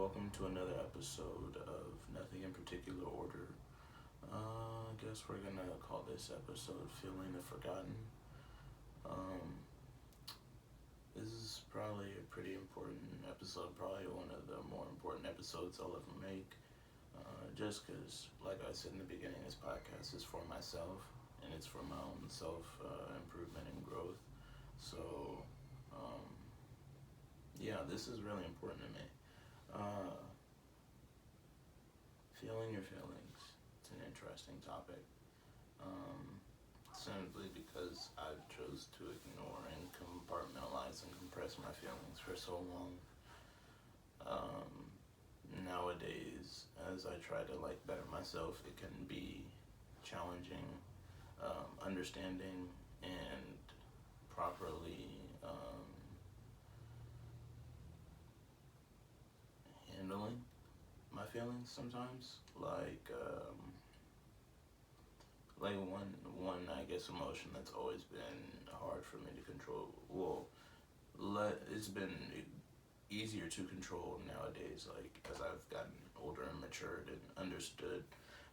welcome to another episode of Nothing in Particular Order. I guess we're gonna call this episode Feeling the Forgotten. Um, this is probably a pretty important episode, probably one of the more important episodes I'll ever make. Just because, like I said in the beginning, this podcast is for myself, and it's for my own self-improvement and growth. So, yeah, this is really important to me. Feeling your feelings. It's an interesting topic. Simply because I've chose to ignore and compartmentalize and compress my feelings for so long. Nowadays, as I try to better myself, it can be challenging, understanding and properly handling my feelings sometimes. One I guess emotion that's always been hard for me to control. It's been easier to control nowadays. As I've gotten older and matured and understood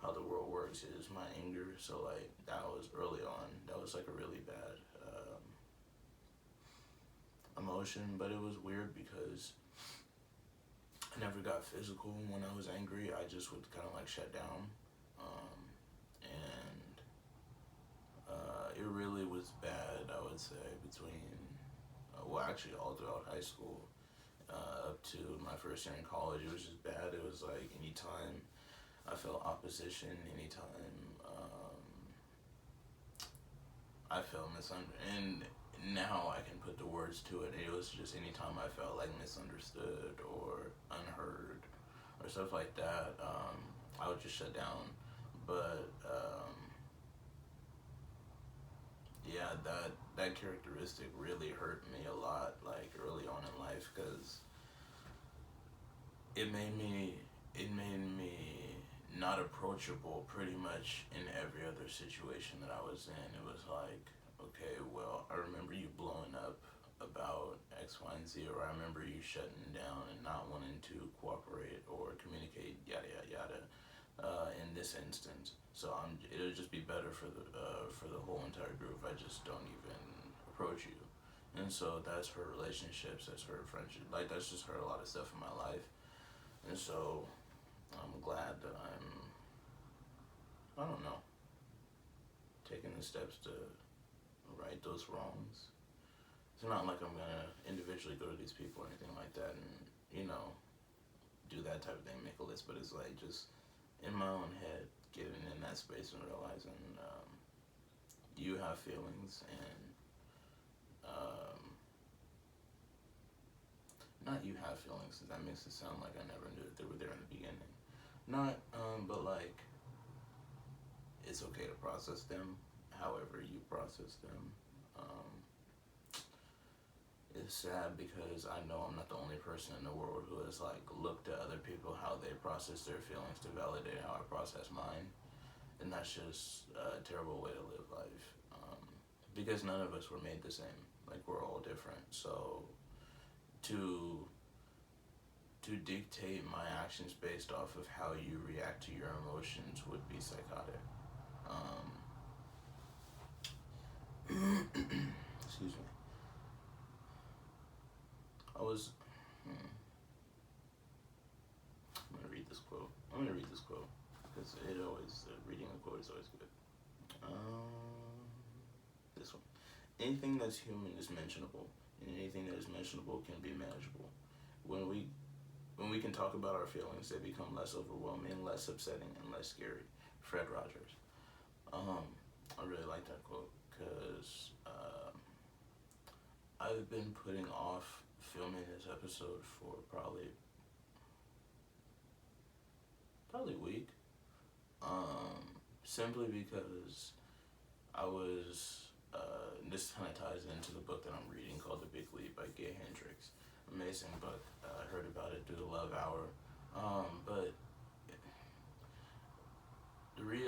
how the world works, is my anger. So that was early on. That was a really bad emotion, but it was weird because I never got physical when I was angry. I just would kind of shut down. It really was bad, I would say, between, actually all throughout high school, up to my first year in college. It was just bad. It was anytime I felt opposition, anytime I felt misunderstood, and now I can put the words to it. It was just anytime I felt misunderstood or unheard or stuff like that, I would just shut down. But yeah, that characteristic really hurt me a lot, early on in life, because it made me not approachable pretty much in every other situation that I was in. It was okay, well, I remember you blowing up about X, Y, and Z, or I remember you shutting down and not wanting to cooperate or communicate, yada yada yada. In this instance, so it'll just be better for the whole entire group if I just don't even approach you. And so that's hurt relationships, that's hurt friendship, that's just hurt a lot of stuff in my life. And so I'm glad that I don't know, taking the steps to right those wrongs. It's not like I'm gonna individually go to these people or anything like that and do that type of thing, make a list, but it's just in my own head, getting in that space and realizing you have feelings, and not you have feelings, that makes it sound like I never knew that they were there in the beginning. Not, but it's okay to process them however you process them. It's sad because I know I'm not the only person in the world who has looked at other people, how they process their feelings, to validate how I process mine, and that's just a terrible way to live life. Because none of us were made the same. We're all different. So to dictate my actions based off of how you react to your emotions would be psychotic. Excuse me. I'm gonna read this quote. Because reading a quote is always good. This one. Anything that's human is mentionable, and anything that is mentionable can be manageable. When we can talk about our feelings, they become less overwhelming, less upsetting, and less scary. Fred Rogers. I really like that quote because I've been putting off filming this episode for probably a week. Simply because I was, this kind of ties into the book that I'm reading called The Big Leap by Gay Hendricks. Amazing book. I heard about it through the Love Hour. But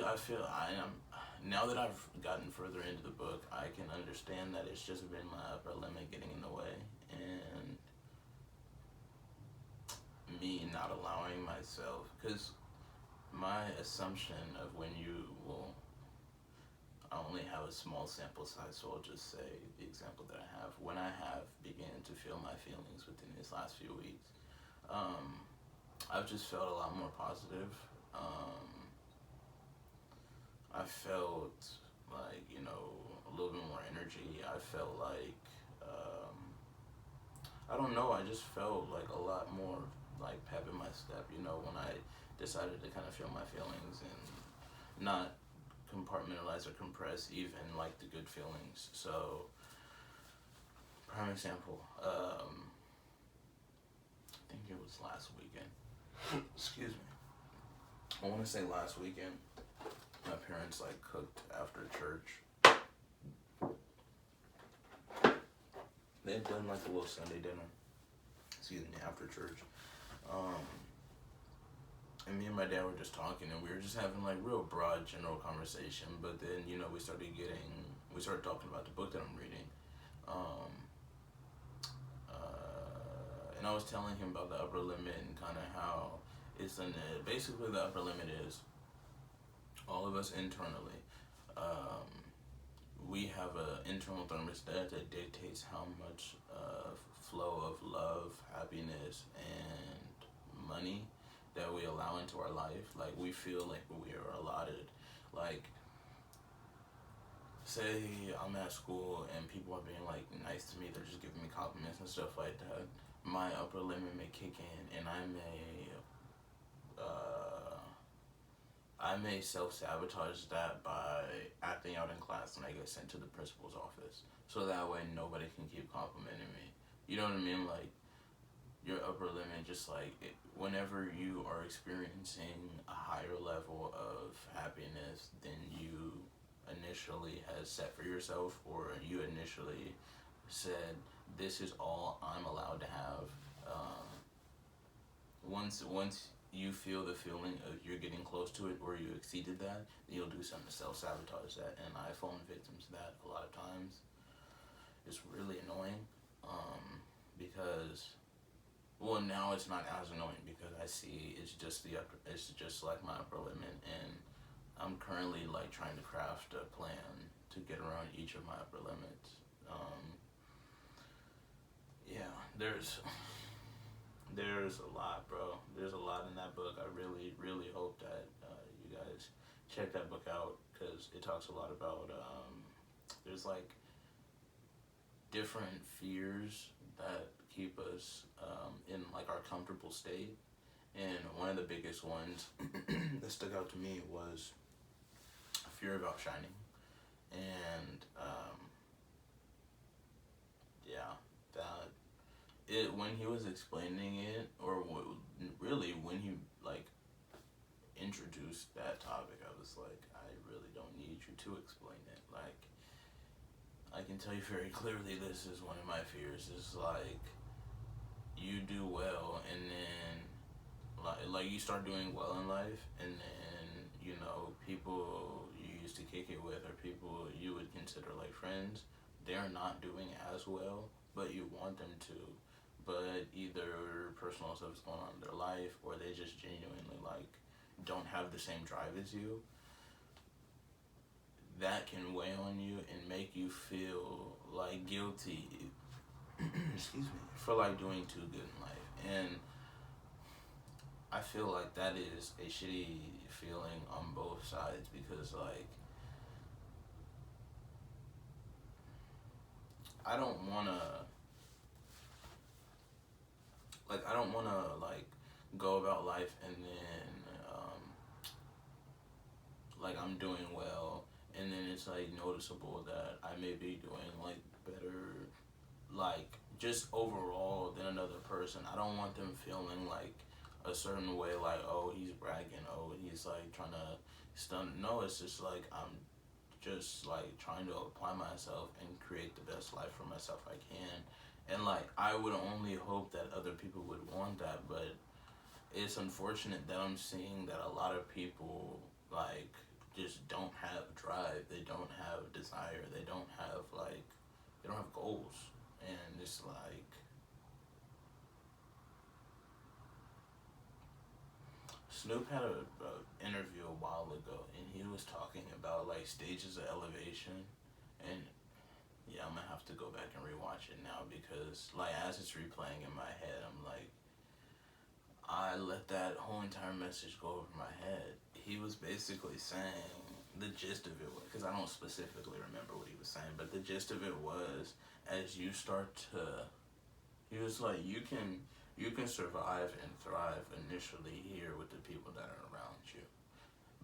I feel now that I've gotten further into the book, I can understand that it's just been my upper limit getting in the way. And me not allowing myself, because my assumption of when you will, I only have a small sample size, so I'll just say the example that I have. When I have began to feel my feelings within these last few weeks, I've just felt a lot more positive. I felt like, a little bit more energy. I felt like, I don't know, I just felt like a lot more like pep in my step, when I decided to kind of feel my feelings and not compartmentalize or compress even like the good feelings. So, prime example, I think it was last weekend. Excuse me. I want to say last weekend, my parents like cooked after church. They had done like a little Sunday dinner. Excuse me, after church. And me and my dad were just talking, and we were just having like real broad general conversation. But then, we started talking about the book that I'm reading. And I was telling him about the upper limit and kind of how basically the upper limit is all of us internally. We have an internal thermostat that dictates how much flow of love, happiness, and money that we allow into our life. Like, we feel like we are allotted. Like, say I'm at school and people are being like nice to me, they're just giving me compliments and stuff like that. My upper limit may kick in, and I may self-sabotage that by acting out in class when I get sent to the principal's office, so that way nobody can keep complimenting me. You know what I mean? Like, your upper limit, just like whenever you are experiencing a higher level of happiness than you initially has set for yourself, or you initially said, this is all I'm allowed to have. Once you feel the feeling of you're getting close to it, or you exceeded that, then you'll do something to self-sabotage that. And I fall victim to that a lot of times. It's really annoying, because, well, now it's not as annoying because I see it's just like my upper limit, and I'm currently like trying to craft a plan to get around each of my upper limits. Yeah, there's a lot, bro. There's a lot in that book. I really, really hope that you guys check that book out, because it talks a lot about, there's like different fears that keep us in like our comfortable state. And one of the biggest ones that stuck out to me was fear about shining. And when he was explaining it, or really when he like introduced that topic, I was like, I really don't need you to explain it. Like, I can tell you very clearly, this is one of my fears. It's like, you do well, and then like you start doing well in life, and then people you used to kick it with, or people you would consider like friends, they're not doing as well, but you want them to. But either personal stuff is going on in their life, or they just genuinely like don't have the same drive as you. That can weigh on you and make you feel like guilty excuse me, for like doing too good in life. And I feel like that is a shitty feeling on both sides, because like, I don't wanna go about life and then like I'm doing well, and then it's like noticeable that I may be doing like better, like just overall, than another person. I don't want them feeling like a certain way, like, oh, he's bragging, oh, he's like trying to stun. No, it's just like I'm just like trying to apply myself and create the best life for myself I can. And like, I would only hope that other people would want that, but it's unfortunate that I'm seeing that a lot of people like just don't have drive, they don't have desire, they don't have goals. And it's like, Snoop had a interview a while ago, and he was talking about like stages of elevation, and yeah, I'm gonna have to go back and rewatch it now because like as it's replaying in my head, I'm like, I let that whole entire message go over my head. He was basically saying the gist of it was, because I don't specifically remember what he was saying, but the gist of it was as you start to, he was like, you can survive and thrive initially here with the people that are around you,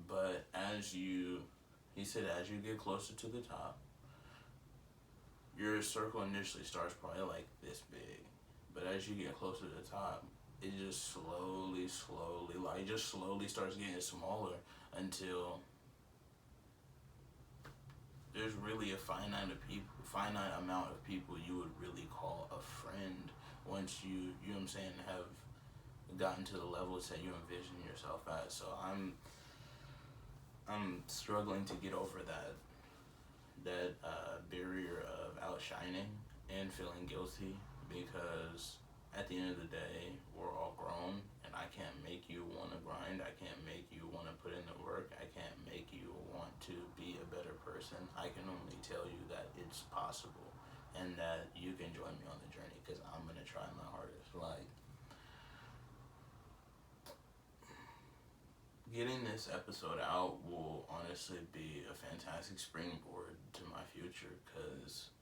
but as you, he said, as you get closer to the top, your circle initially starts probably like this big, but as you get closer to the top, it just slowly, like just slowly starts getting smaller until there's really a finite amount of people you would really call a friend once you know what I'm saying, have gotten to the levels that you envision yourself at. So I'm struggling to get over that barrier of outshining and feeling guilty because at the end of the day, we're all grown, and I can't make you want to grind. I can't make you want to put in the work. I can't make you want to be a better person. I can only tell you that it's possible and that you can join me on the journey because I'm going to try my hardest. Like, getting this episode out will honestly be a fantastic springboard to my future because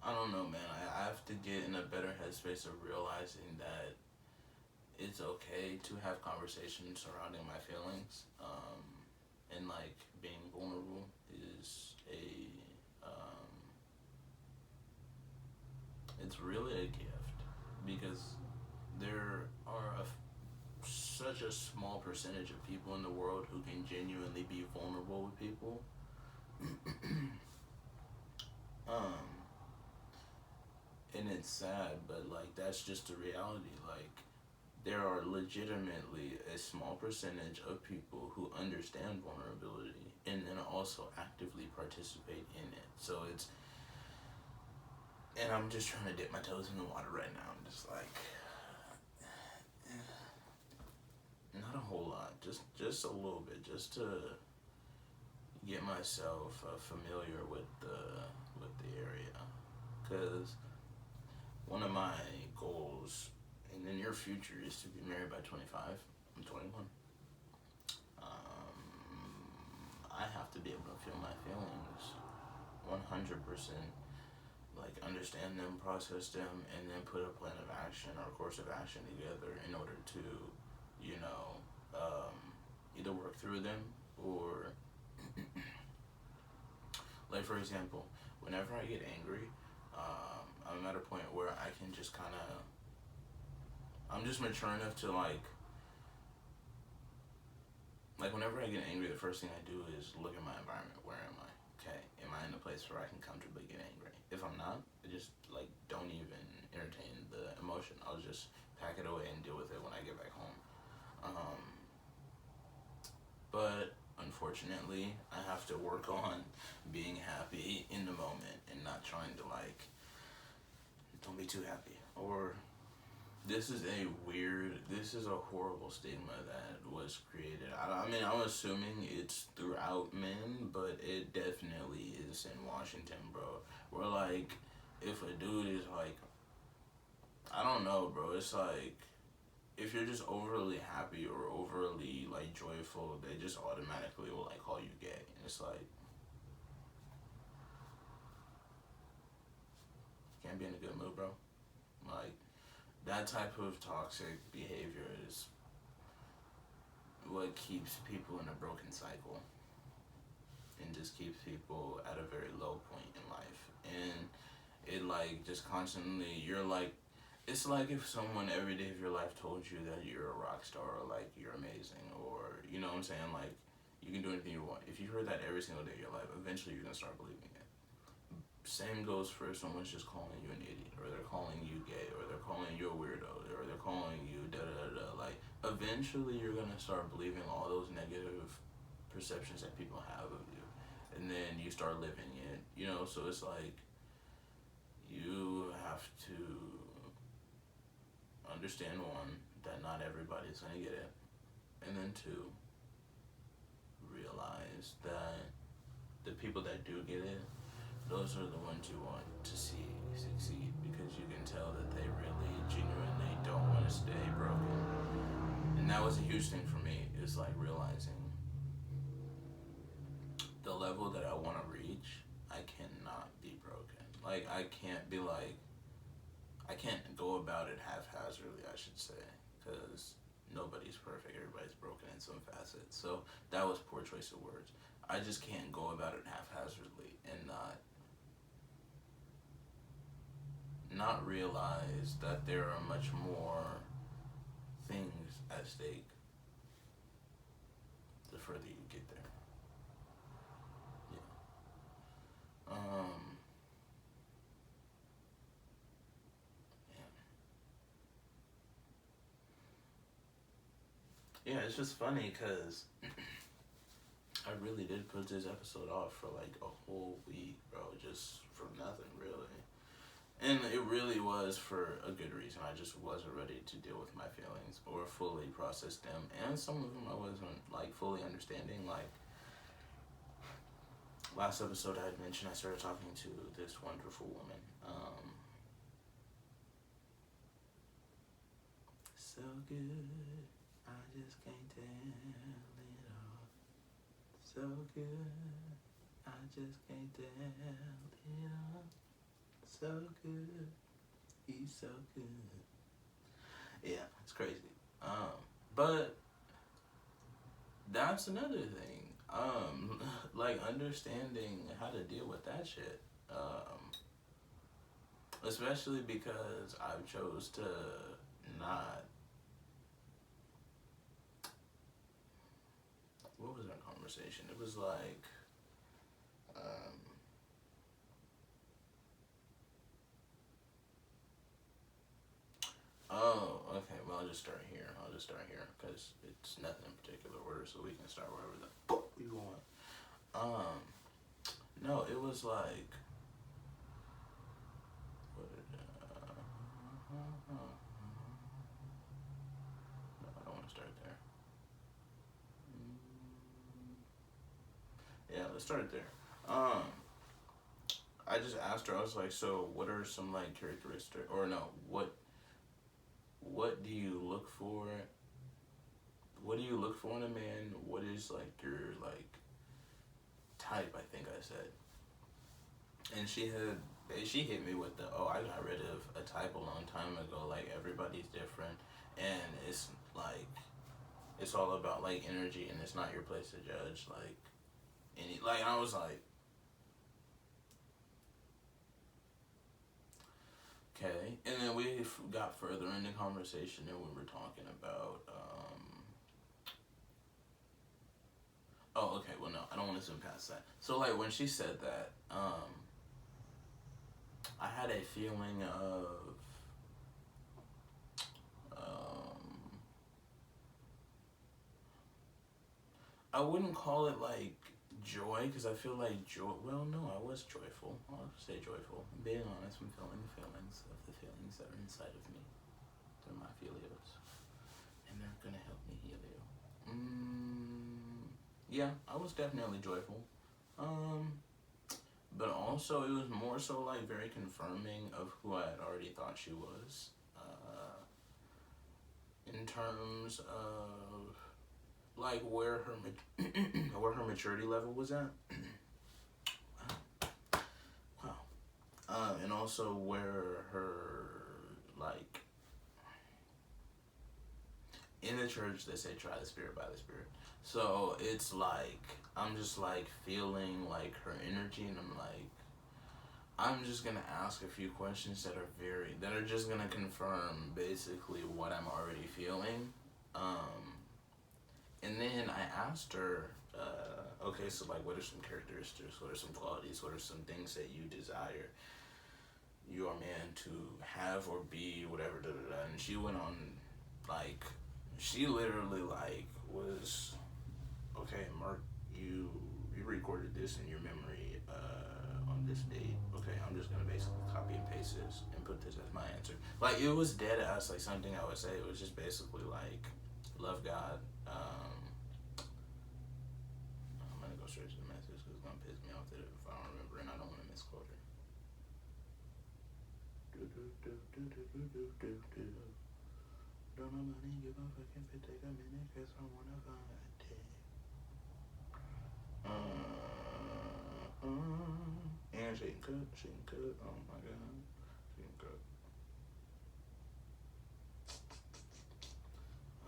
I don't know, man. I have to get in a better headspace of realizing that it's okay to have conversations surrounding my feelings, and like being vulnerable is it's really a gift because there are such a small percentage of people in the world who can genuinely be vulnerable with people. um, and it's sad, but like that's just the reality. Like there are legitimately a small percentage of people who understand vulnerability and then also actively participate in it. So it's, and I'm just trying to dip my toes in the water right now. I'm just like, not a whole lot, just a little bit, just to get myself familiar with the area, because one of my goals in the near future is to be married by 25. I'm 21. I have to be able to feel my feelings 100%, like understand them, process them, and then put a plan of action or a course of action together in order to, you know, either work through them or, like for example, whenever I get angry, I'm at a point where I can just kind of, I'm just mature enough to like whenever I get angry, the first thing I do is look at my environment. Where am I? Okay, am I in a place where I can comfortably get angry? If I'm not, I just like don't even entertain the emotion. I'll just pack it away and deal with it when I get back home. But unfortunately, I have to work on being happy in the moment and not trying to like, don't be too happy. Or this is a horrible stigma that was created. I mean, I'm assuming it's throughout men, but it definitely is in Washington, bro. Where like, if a dude is like, I don't know, bro, it's like, if you're just overly happy or overly like joyful, they just automatically will like call you gay. And it's like, you can't be in a good mood, bro. Like that type of toxic behavior is what keeps people in a broken cycle and just keeps people at a very low point in life. And it like just constantly, you're like, it's like if someone every day of your life told you that you're a rock star or like you're amazing or, you know what I'm saying, like you can do anything you want. If you heard that every single day of your life, eventually you're gonna start believing it. Same goes for if someone's just calling you an idiot or they're calling you gay or they're calling you a weirdo or they're calling you da da da. Like eventually you're gonna start believing all those negative perceptions that people have of you, and then you start living it. You know, so it's like you have to understand one, that not everybody's gonna get it, and then two, realize that the people that do get it, those are the ones you want to see succeed, because you can tell that they really genuinely don't want to stay broken. And that was a huge thing for me, is like realizing the level that I want to reach, I cannot be broken. Like, I can't be like, I can't go about it haphazardly, I should say, because nobody's perfect, everybody's broken in some facets. So that was poor choice of words. I just can't go about it haphazardly and not realize that there are much more things at stake the further you get there. Yeah. Yeah, it's just funny because I really did put this episode off for like a whole week, bro, just for nothing, really. And it really was for a good reason. I just wasn't ready to deal with my feelings or fully process them. And some of them I wasn't like fully understanding. Like last episode I had mentioned, I started talking to this wonderful woman. So good, I just can't tell it all. So good, I just can't tell it all. So good, he's so good. Yeah, it's crazy. But that's another thing. Like understanding how to deal with that shit. Especially because I chose to not. What was our conversation? It was like, oh, okay. Well, I'll just start here because it's nothing in particular order, so we can start wherever the fuck we want. No, it was like, what did, no, I don't want to start there. Yeah, let's start there. I just asked her. I was like, so what are some like characteristics, or no, what do you look for? What do you look for in a man? What is like your like type? I think I said. And she hit me with the, oh, I got rid of a type a long time ago. Like everybody's different, and it's like it's all about like energy, and it's not your place to judge. Like any like I was like, okay. And then we got further in the conversation, and we were talking about. Oh, okay. Well, no, I don't want to zoom past that. So, like, when she said that, I had a feeling of, I wouldn't call it like joy, because I feel like joy. Well, no, I was joyful. I'll say joyful. I'm being honest, I'm feeling the feelings that are inside of me. They're my feelios, and they're gonna help me heal you. Yeah, I was definitely joyful. But also it was more so like very confirming of who I had already thought she was. In terms of like where her where her maturity level was at. Wow. And also where her like in the church they say try the spirit by the spirit. So it's like I'm just like feeling like her energy, and I'm just gonna ask a few questions that are just gonna confirm basically what I'm already feeling. And then I asked her, okay, so like what are some characteristics, what are some qualities, what are some things that you desire your man to have or be, whatever, da da da. And she went on like she literally like was, okay, Mark, you recorded this in your memory on this date. Okay, I'm just gonna basically copy and paste this and put this as my answer. Like, it was dead ass, like, something I would say. It was just basically, like, love God. I'm gonna go straight to the message because it's gonna piss me off that if I don't remember and I don't want to misquote her. Don't know my name, give a fucking fit, take a minute, cause I wanna find a day. And she can cook, oh my god. She can cook.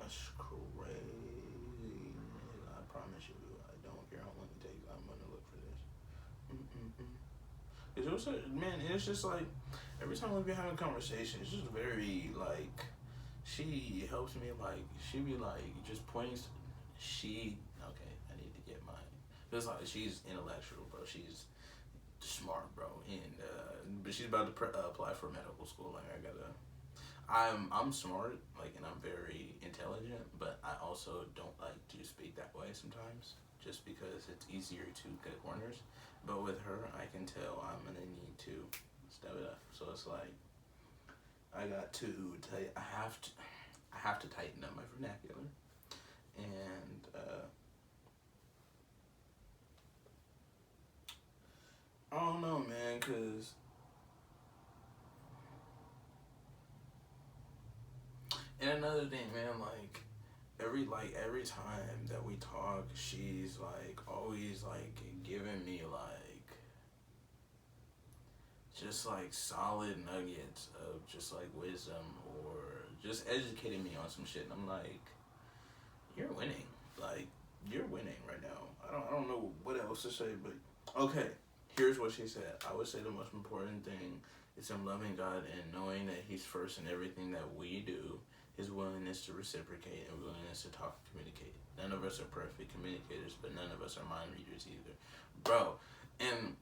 That's crazy. I promise you, I don't care how long it takes, I'm gonna look for this. Cause it was, man, it's just like, every time we've been having conversations, it's just very, like, she helps me, like, she be, like, just pointing, okay, I need to get mine. It's like, she's intellectual, bro, she's smart, bro, and, but she's about to apply for medical school, like, I'm smart, like, and I'm very intelligent, but I also don't like to speak that way sometimes, just because it's easier to cut corners. But with her, I can tell I'm gonna need to step it up. So it's like, I got to tell you, I have to tighten up my vernacular, and I don't know, man, cause and another thing, man, like every time that we talk, she's like always like giving me like just like solid nuggets of just like wisdom or just educating me on some shit. And I'm like, you're winning. Like, you're winning right now. I don't know what else to say, but okay. Here's what she said. I would say the most important thing is him loving God and knowing that He's first in everything that we do. His willingness to reciprocate and willingness to talk and communicate. None of us are perfect communicators, but none of us are mind readers either, bro. And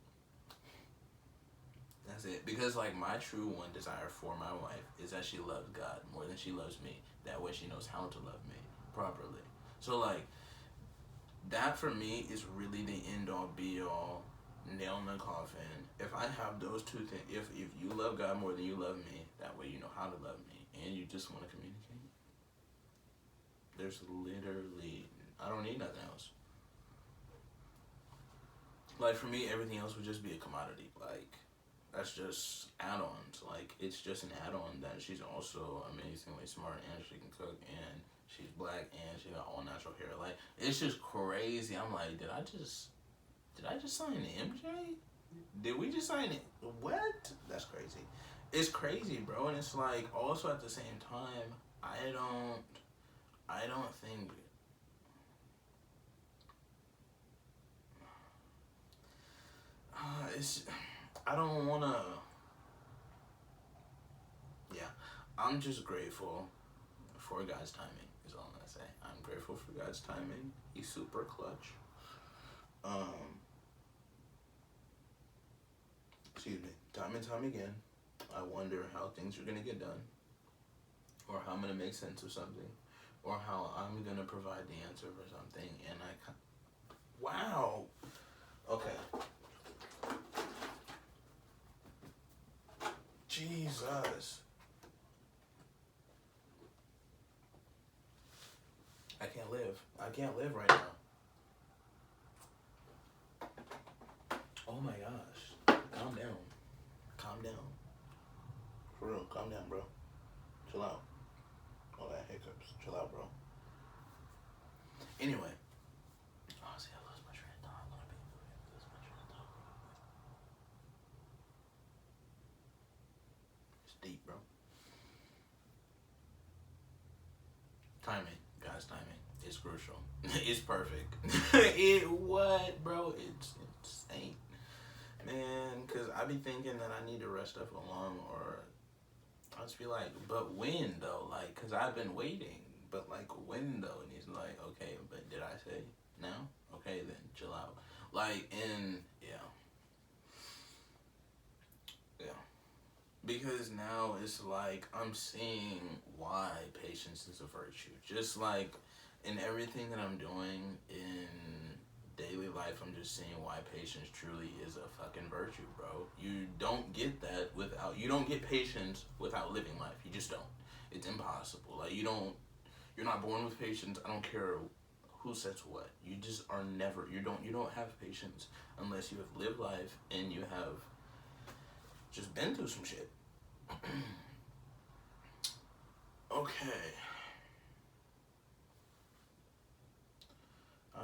that's it. Because like my true one desire for my wife is that she loves God more than she loves me. That way she knows how to love me properly. So like that for me is really the end all be all, nail in the coffin. If I have those two things, if you love God more than you love me, that way you know how to love me and you just want to communicate. There's literally, I don't need nothing else. Like for me, everything else would just be a commodity. Like that's just add-ons. Like it's just an add-on that she's also amazingly smart and she can cook and she's black and she got all natural hair. Like it's just crazy. I'm like, did I just sign MJ? Did we just sign it? What? That's crazy. It's crazy, bro. And it's like also at the same time, I don't think it's. I don't wanna. Yeah, I'm just grateful for God's timing. Is all I'm gonna say. I'm grateful for God's timing. He's super clutch. Excuse me. Time and time again, I wonder how things are gonna get done, or how I'm gonna make sense of something, or how I'm gonna provide the answer for something. And wow. Okay. Jesus. I can't live. I can't live right now. Oh my gosh. Calm down. Calm down. For real, calm down, bro. Chill out. All that hiccups. Chill out, bro. Anyway. Oh, see, I lost my train of thought. It's deep, bro. Timing. God's timing. It's crucial. It's perfect. What, bro? It's insane. Man, because I be thinking that I need to rush stuff along, or I'll just be like, but when, though? Like, because I've been waiting, but, like, when, though? And he's like, okay, but did I say now? Okay, then, chill out. Like, and, yeah. Yeah. Because now it's like, I'm seeing why patience is a virtue. Just like in everything that I'm doing in daily life, I'm just seeing why patience truly is a fucking virtue, bro. You don't get that without, you don't get patience without living life. You just don't. It's impossible. Like, you're not born with patience. I don't care who says what. You just are never, you don't have patience unless you have lived life and you have just been through some shit. Okay. I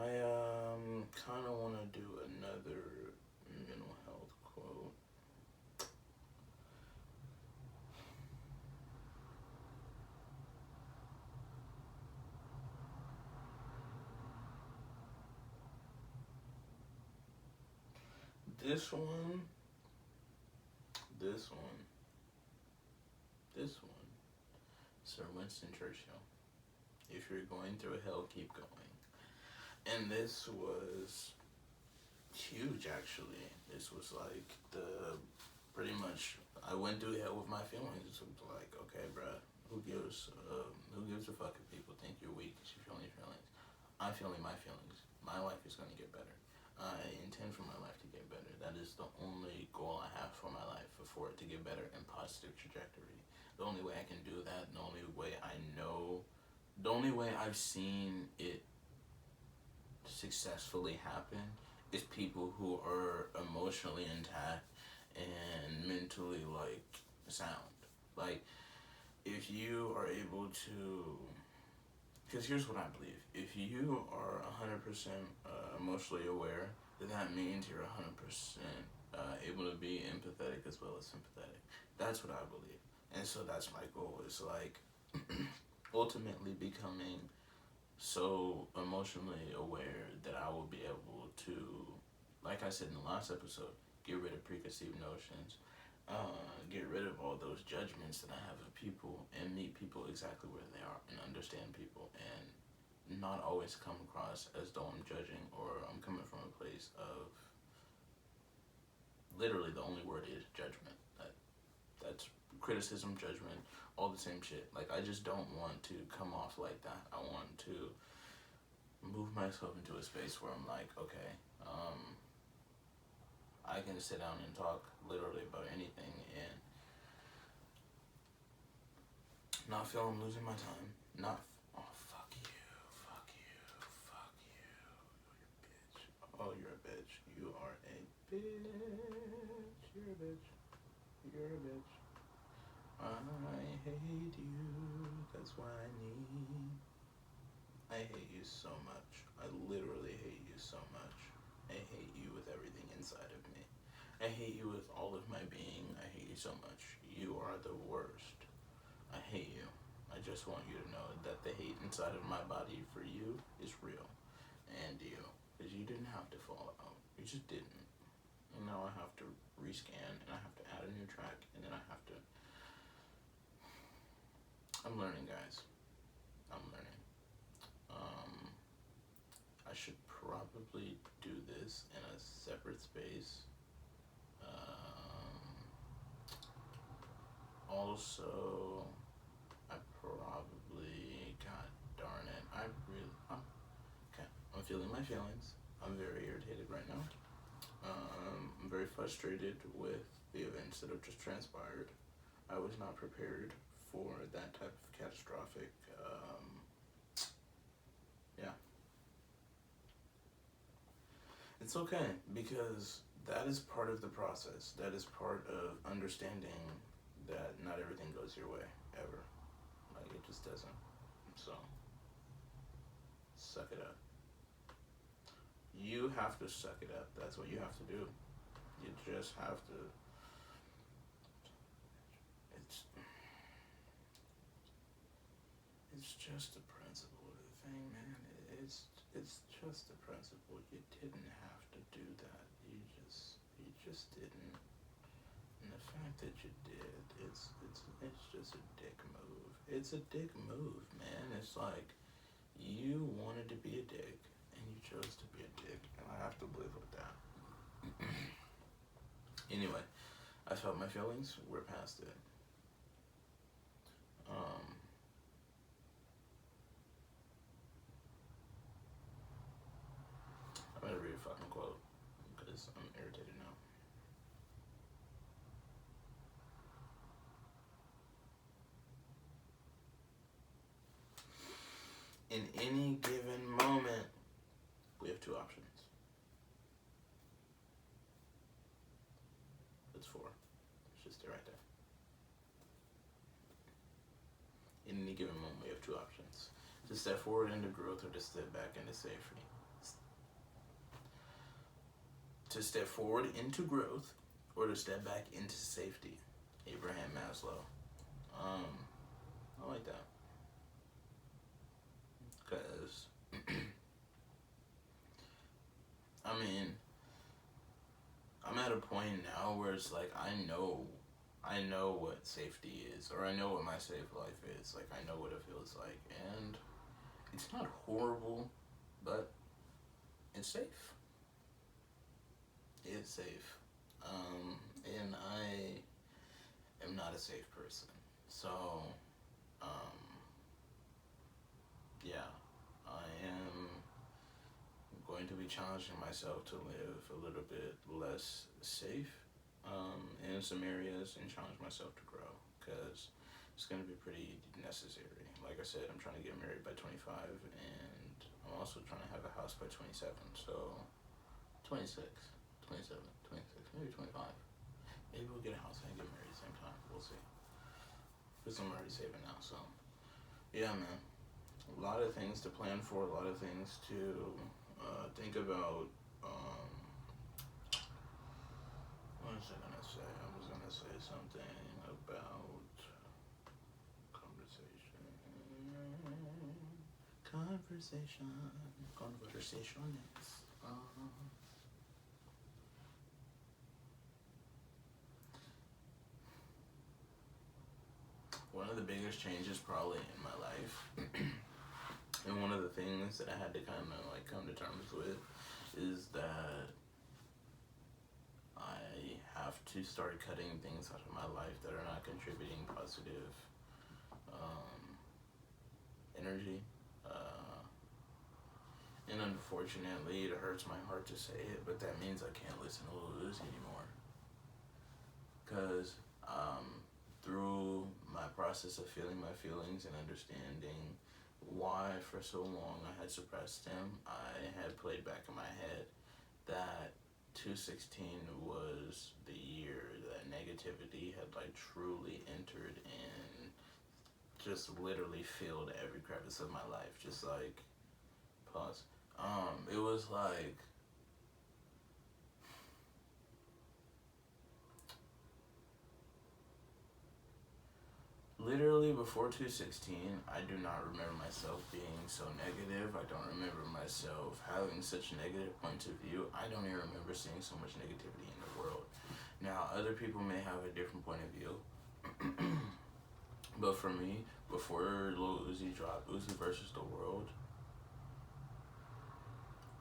kind of want to do another mental health quote. This one, this one, this one. Sir Winston Churchill. If you're going through hell, keep going. And this was huge, actually. This was like pretty much, I went through hell with my feelings. It was like, okay, bruh, who gives a fuck if people think you're weak because you're feeling your feelings? I'm feeling my feelings. My life is going to get better. I intend for my life to get better. That is the only goal I have for my life, for it to get better in positive trajectory. The only way I can do that, the only way I know, the only way I've seen it successfully happen is people who are emotionally intact and mentally, like, sound. Like, if you are able to, because here's what I believe: if you are 100% emotionally aware, then that means you're 100% able to be empathetic as well as sympathetic. That's what I believe, and so that's my goal. Is like ultimately becoming so emotionally aware that I will be able to, like I said in the last episode, get rid of preconceived notions, get rid of all those judgments that I have of people, and meet people exactly where they are, and understand people, and not always come across as though I'm judging or I'm coming from a place of, literally the only word is judgment. That's criticism, judgment, all the same shit. Like, I just don't want to come off like that. I want to move myself into a space where I'm like, okay, I can sit down and talk literally about anything and not feel I'm losing my time. Not, oh, fuck you, fuck you, fuck you, bitch. Oh, you're a bitch. You are a bitch. You're a bitch. You're a bitch. I hate you. That's why I hate you so much. I literally hate you so much. I hate you with everything inside of me. I hate you with all of my being. I hate you so much. You are the worst. I hate you. I just want you to know that the hate inside of my body for you is real. And you. Because you didn't have to fall out. You just didn't. And now I have to rescan, and I have to add a new track, and then I have to... I'm learning, guys. I'm learning. I should probably do this in a separate space. Also, I probably, god darn it, okay, I'm feeling my feelings. I'm very irritated right now. I'm very frustrated with the events that have just transpired. I was not prepared for that type of catastrophic, yeah. It's okay, because that is part of the process. That is part of understanding that not everything goes your way, ever. Like, it just doesn't. So, suck it up. You have to suck it up. That's what you have to do. You just have to. It's just the principle of the thing, man. It's just the principle. You didn't have to do that. You just didn't. And the fact that you did, it's just a dick move. It's a dick move, man. It's like, you wanted to be a dick, and you chose to be a dick, and I have to live with that. Anyway, I felt my feelings. We're past it. I'm gonna read in any given moment, we have two options. That's four. It's just it right there. In any given moment, we have two options. To step forward into growth or to step back into safety. To step forward into growth or to step back into safety. Abraham Maslow. I like that. Because, I mean, I'm at a point now where it's like I know what safety is, or I know what my safe life is. Like, I know what it feels like, and it's not horrible, but it's safe. It's safe. And I am not a safe person. So, yeah, I am going to be challenging myself to live a little bit less safe in some areas and challenge myself to grow, because it's going to be pretty necessary. Like I said, I'm trying to get married by 25, and I'm also trying to have a house by 27, so 26, 27, 26, maybe 25. Maybe we'll get a house and get married at the same time. We'll see. Because I'm already saving now, so yeah, man. A lot of things to plan for, a lot of things to think about. What was I gonna say? I was gonna say something about conversations. One of the biggest changes probably in my life, and one of the things that I had to kind of like come to terms with, is that I have to start cutting things out of my life that are not contributing positive energy. And unfortunately, it hurts my heart to say it, but that means I can't listen to Lil Uzi anymore. Because through my process of feeling my feelings and understanding why for so long I had suppressed him, I had played back in my head that 2016 was the year that negativity had like truly entered and just literally filled every crevice of my life. Just like, pause. It was like, literally before 2016, I do not remember myself being so negative. I don't remember myself having such negative points of view. I don't even remember seeing so much negativity in the world. Now, other people may have a different point of view. But for me, before Lil Uzi dropped Uzi versus the World,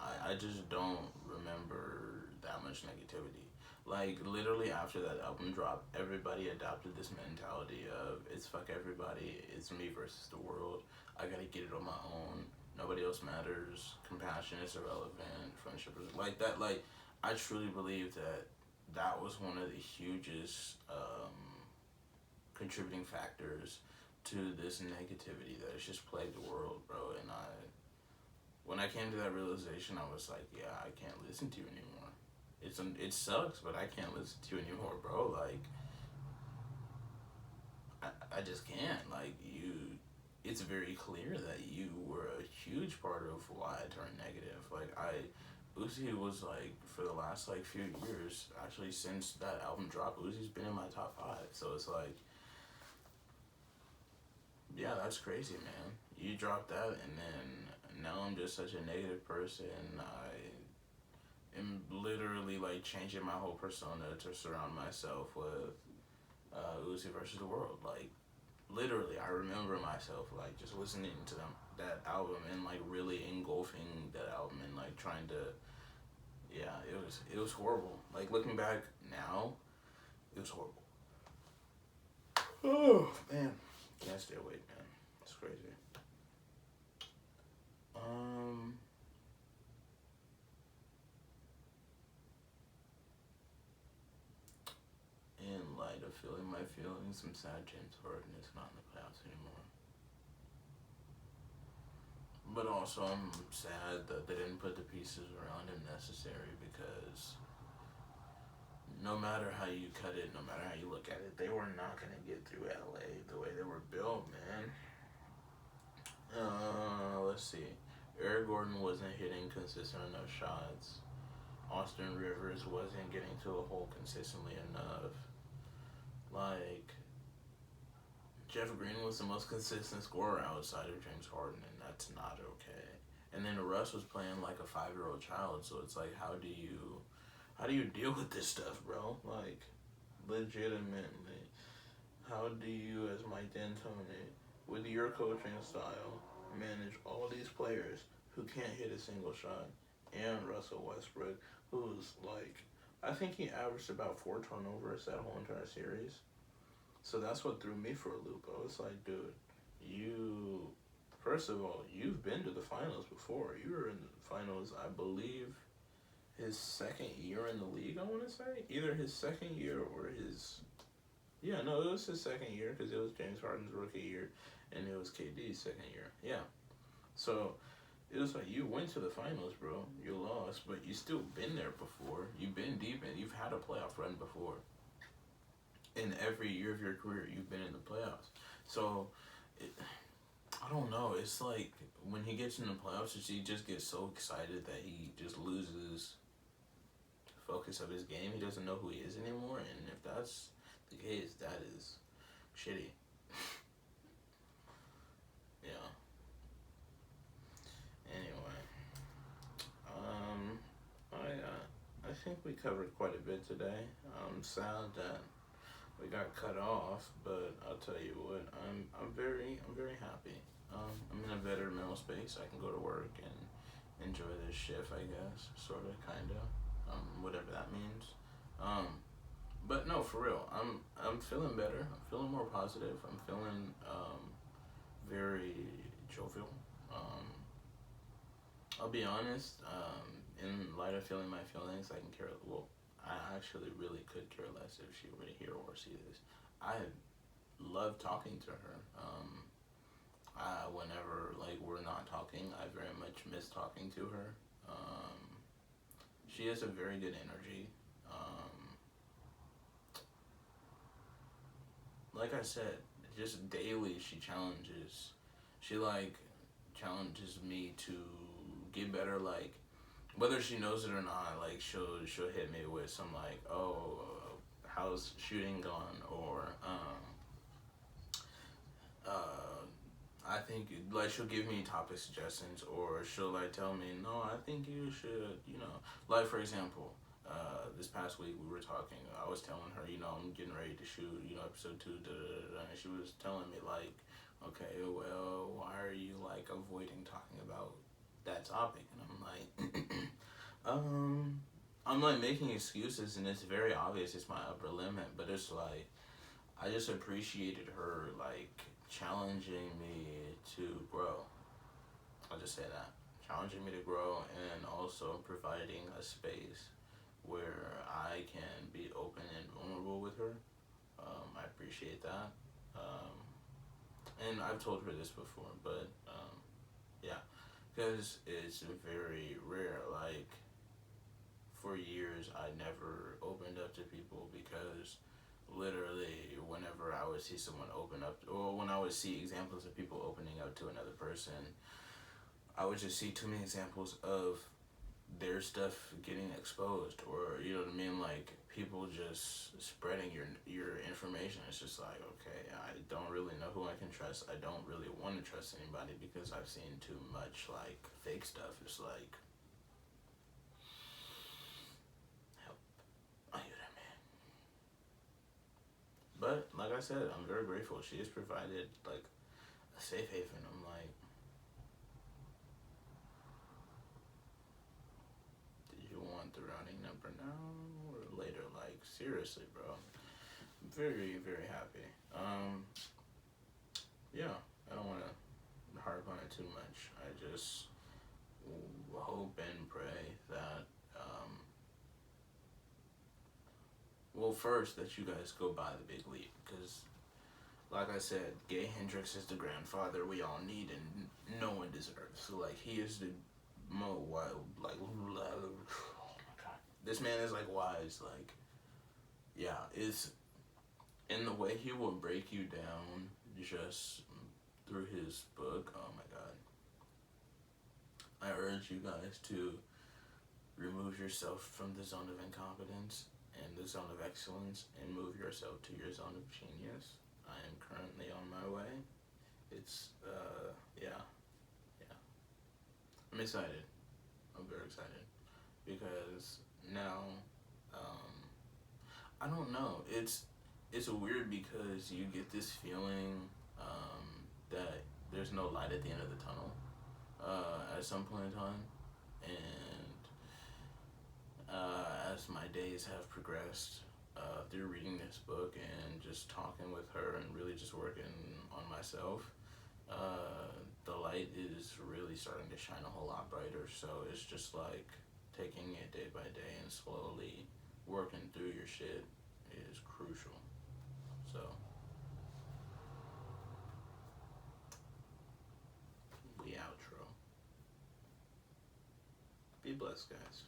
I just don't remember that much negativity. Like, literally after that album dropped, everybody adopted this mentality of, it's fuck everybody, it's me versus the world, I gotta get it on my own, nobody else matters, compassion is irrelevant, friendship is, like that, like, I truly believe that was one of the hugest contributing factors to this negativity that has just plagued the world, bro. And when I came to that realization, I was like, yeah, I can't listen to you anymore. It sucks, but I can't listen to you anymore, bro. Like, I just can't. Like, it's very clear that you were a huge part of why I turned negative. Like, Uzi was like, for the last like few years, actually since that album dropped, Uzi's been in my top 5. So it's like, yeah, that's crazy, man. You dropped that, and then now I'm just such a negative person. I am literally like changing my whole persona to surround myself with Uzi versus the World. Like, literally, I remember myself like just listening to that album and like really engulfing that album and like trying to, yeah, it was horrible. Like, looking back now, it was horrible. Oh man, can't stay awake, man. It's crazy. In light of feeling my feelings, I'm sad James Harden is not in the playoffs anymore. But also, I'm sad that they didn't put the pieces around him necessary because no matter how you cut it, no matter how you look at it, they were not going to get through LA the way they were built, man. Let's see. Eric Gordon wasn't hitting consistent enough shots. Austin Rivers wasn't getting to a hole consistently enough. Like, Jeff Green was the most consistent scorer outside of James Harden, and that's not okay. And then Russ was playing like a 5-year-old child, so it's like, how do you deal with this stuff, bro? Like, legitimately, how do you, as Mike D'Antoni, with your coaching style, manage all these players who can't hit a single shot, and Russell Westbrook, who's like, I think he averaged about 4 turnovers that whole entire series. So that's what threw me for a loop. I was like, dude, you, first of all, you've been to the finals before. You were in the finals, I believe, his second year in the league, I want to say. Either his second year or his, yeah, no, it was his second year because it was James Harden's rookie year and it was KD's second year. Yeah. So it was like, you went to the finals, bro. You lost, but you still been there before. You've been deep and you've had a playoff run before. In every year of your career, you've been in the playoffs. So, I don't know. It's like when he gets in the playoffs, he just gets so excited that he just loses focus of his game. He doesn't know who he is anymore. And if that's the case, that is shitty. Yeah. Anyway, I think we covered quite a bit today. I'm sad that we got cut off, but I'll tell you what, I'm very happy. I'm in a better mental space. I can go to work and enjoy this shift, I guess, sort of, kind of, whatever that means. But no, for real, I'm feeling better. I'm feeling more positive. I'm feeling very jovial. I'll be honest. In light of feeling my feelings, I can care. Well, I actually really could care less if she were to hear or see this. I love talking to her. Whenever like we're not talking, I very much miss talking to her. She has a very good energy. Like I said, just daily she like challenges me to get better. Like whether she knows it or not, like she'll hit me with some like, oh, how's shooting gone, or I think like she'll give me topic suggestions, or she'll like tell me, no, I think you should, like for example, this past week we were talking. I was telling her, I'm getting ready to shoot, episode 2, and she was telling me like, okay, well, why are you like avoiding talking about that topic? And I'm like, I'm like making excuses, and it's very obvious it's my upper limit, but it's like I just appreciated her like challenging me to grow. I'll just say that. Challenging me to grow, and also providing a space where I can be open and vulnerable with her. I appreciate that. And I've told her this before, but yeah, because it's very rare. Like, for years, I never opened up to people because literally whenever I would see someone open up, or when I would see examples of people opening up to another person, I would just see too many examples of their stuff getting exposed, or you know what I mean, like people just spreading your information. It's just like, okay, I don't really know who I can trust. I don't really want to trust anybody because I've seen too much like fake stuff. It's like, help, I hear that, man. But like I said, I'm very grateful. She has provided like a safe haven. I'm like, did you want the routing number now or later? Like seriously, bro. I'm very, very happy. Yeah, I don't want to harp on it too much. I just hope and pray that, well, first, that you guys go buy the big leap. Because, like I said, Gay Hendrix is the grandfather we all need and no one deserves. So like he is the mo wild like oh my god. This man is like wise, like yeah, it's in the way he will break you down just through his book. Oh my god. I urge you guys to remove yourself from the zone of incompetence and the zone of excellence and move yourself to your zone of genius. I am currently on my way. It's yeah. I'm excited. I'm very excited because now I don't know. It's weird because you get this feeling that there's no light at the end of the tunnel at some point in time, and as my days have progressed through reading this book and just talking with her and really just working on myself, the light is really starting to shine a whole lot brighter. So it's just like taking it day by day and slowly working through your shit is crucial. So we outro. Be blessed, guys.